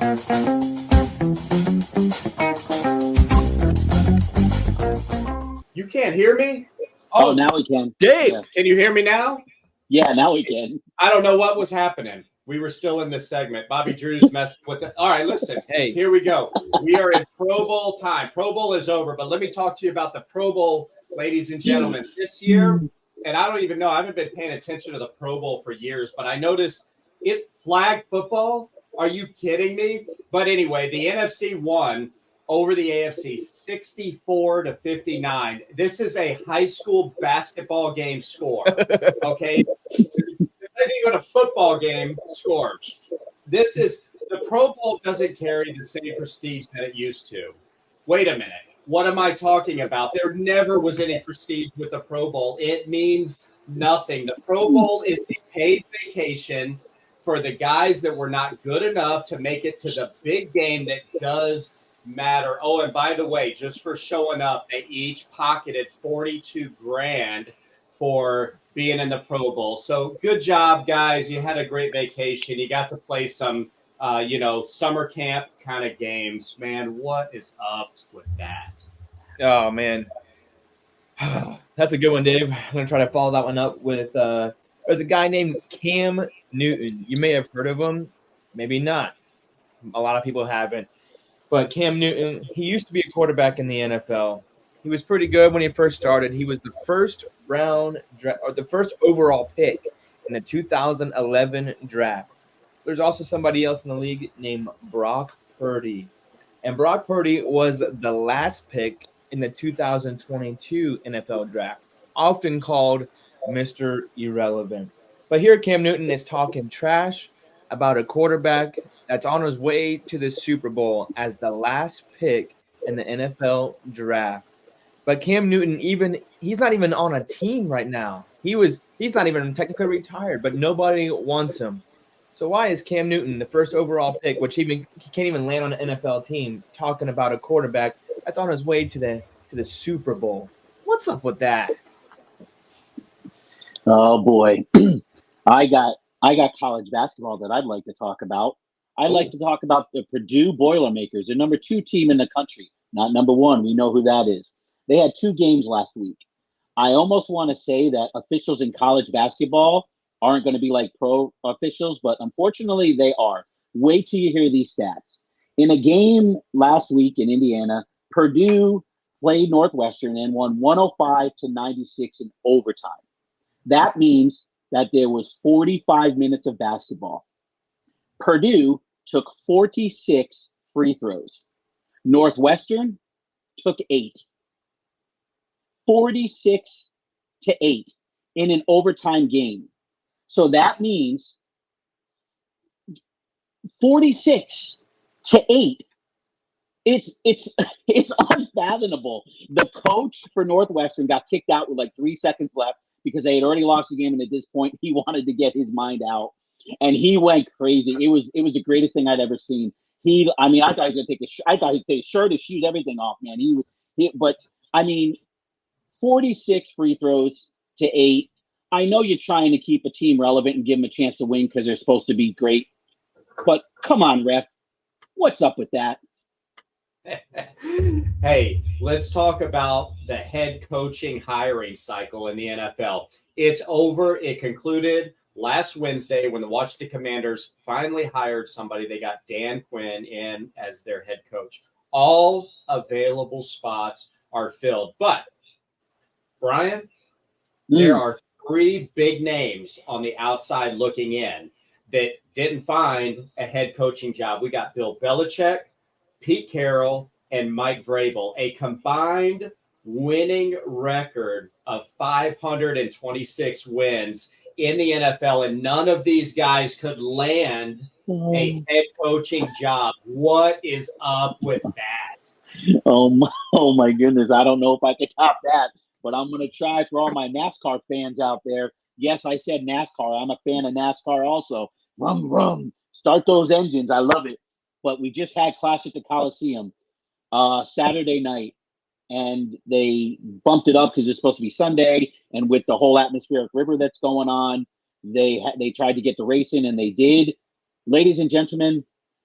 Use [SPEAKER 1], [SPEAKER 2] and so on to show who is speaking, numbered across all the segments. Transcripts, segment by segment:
[SPEAKER 1] You can't hear me?
[SPEAKER 2] Oh, now we can.
[SPEAKER 3] Dave,
[SPEAKER 2] Yeah.
[SPEAKER 1] Can you hear me now?
[SPEAKER 2] Yeah, now we can.
[SPEAKER 1] I don't know what was happening. We were still in this segment. Bobby Drew's messing with it. All right, listen.
[SPEAKER 3] Hey.
[SPEAKER 1] Here we go. We are in Pro Bowl time. Pro Bowl is over, but let me talk to you about the Pro Bowl, ladies and gentlemen. This year, and I don't even know, I haven't been paying attention to the Pro Bowl for years, but I noticed it flag football. Are you kidding me? But anyway, the NFC won over the AFC 64-59. This is a high school basketball game score. Okay. It's not even a football game score. This is the Pro Bowl doesn't carry the same prestige that it used to. Wait a minute. What am I talking about? There never was any prestige with the Pro Bowl. It means nothing. The Pro Bowl is a paid vacation for the guys that were not good enough to make it to the big game that does matter. Oh, and by the way, just for showing up, they each pocketed $42,000 for being in the Pro Bowl. So good job, guys. You had a great vacation. You got to play some, summer camp kind of games. Man, what is up with that?
[SPEAKER 3] Oh, man. That's a good one, Dave. I'm going to try to follow that one up with there's a guy named Cam Newton. You may have heard of him. Maybe not. A lot of people haven't. But Cam Newton, he used to be a quarterback in the NFL. He was pretty good when he first started. He was the first the first overall pick in the 2011 draft. There's also somebody else in the league named Brock Purdy. And Brock Purdy was the last pick in the 2022 NFL draft, often called Mr. Irrelevant. But here Cam Newton is talking trash about a quarterback that's on his way to the Super Bowl as the last pick in the NFL draft. But Cam Newton, he's not even on a team right now. He's not even technically retired, but nobody wants him. So why is Cam Newton, the first overall pick, which he can't even land on an NFL team, talking about a quarterback that's on his way to the Super Bowl? What's up with that?
[SPEAKER 2] Oh boy, I got college basketball that I'd like to talk about. I'd like to talk about the Purdue Boilermakers, the number 2 team in the country, not number 1. We know who that is. They had 2 games last week. I almost want to say that officials in college basketball aren't going to be like pro officials, but unfortunately they are. Wait till you hear these stats. In a game last week in Indiana, Purdue played Northwestern and won 105-96 in overtime. That means that there was 45 minutes of basketball. Purdue took 46 free throws. Northwestern took 8. 46-8 in an overtime game. So that means 46-8. It's unfathomable. The coach for Northwestern got kicked out with like 3 seconds left because they had already lost the game, and at this point he wanted to get his mind out, and he went crazy. It was the greatest thing I'd ever seen. I thought he was gonna take his shirt, his shoes, everything off, man. But 46 free throws to 8. I know you're trying to keep a team relevant and give them a chance to win because they're supposed to be great. But come on, ref. What's up with that?
[SPEAKER 1] Hey, let's talk about the head coaching hiring cycle in the NFL. It's over. It concluded last Wednesday when the Washington Commanders finally hired somebody. They got Dan Quinn in as their head coach. All available spots are filled. But, Brian, there are 3 big names on the outside looking in that didn't find a head coaching job. We got Bill Belichick, Pete Carroll, and Mike Vrabel, a combined winning record of 526 wins in the NFL, and none of these guys could land a head coaching job. What is up with that?
[SPEAKER 2] Oh my goodness. I don't know if I can top that, but I'm going to try for all my NASCAR fans out there. Yes, I said NASCAR. I'm a fan of NASCAR also. Rum, rum. Start those engines. I love it. But we just had Clash at the Coliseum Saturday night, and they bumped it up because it's supposed to be Sunday. And with the whole atmospheric river that's going on, they tried to get the race in, and they did. Ladies and gentlemen,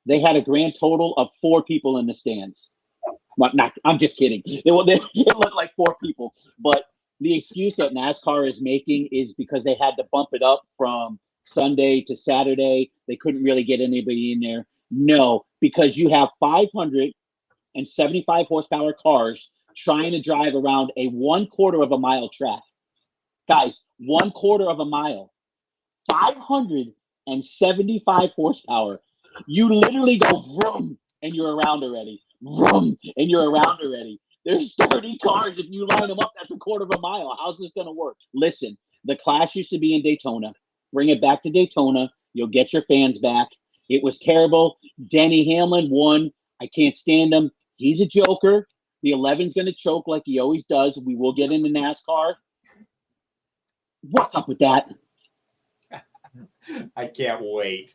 [SPEAKER 2] they had a grand total of 4 people in the stands. Well, I'm just kidding. It looked like 4 people. But the excuse that NASCAR is making is because they had to bump it up from Sunday to Saturday. They couldn't really get anybody in there. No, because you have 575 horsepower cars trying to drive around a 1/4 of a mile track. Guys, 1/4 of a mile. 575 horsepower. You literally go vroom and you're around already. Vroom and you're around already. There's 30 cars. If you line them up, that's 1/4 of a mile. How's this going to work? Listen, the clash used to be in Daytona. Bring it back to Daytona. You'll get your fans back. It was terrible. Denny Hamlin won. I can't stand him. He's a joker. The 11's going to choke like he always does. We will get into NASCAR. What's up with that?
[SPEAKER 1] I can't wait.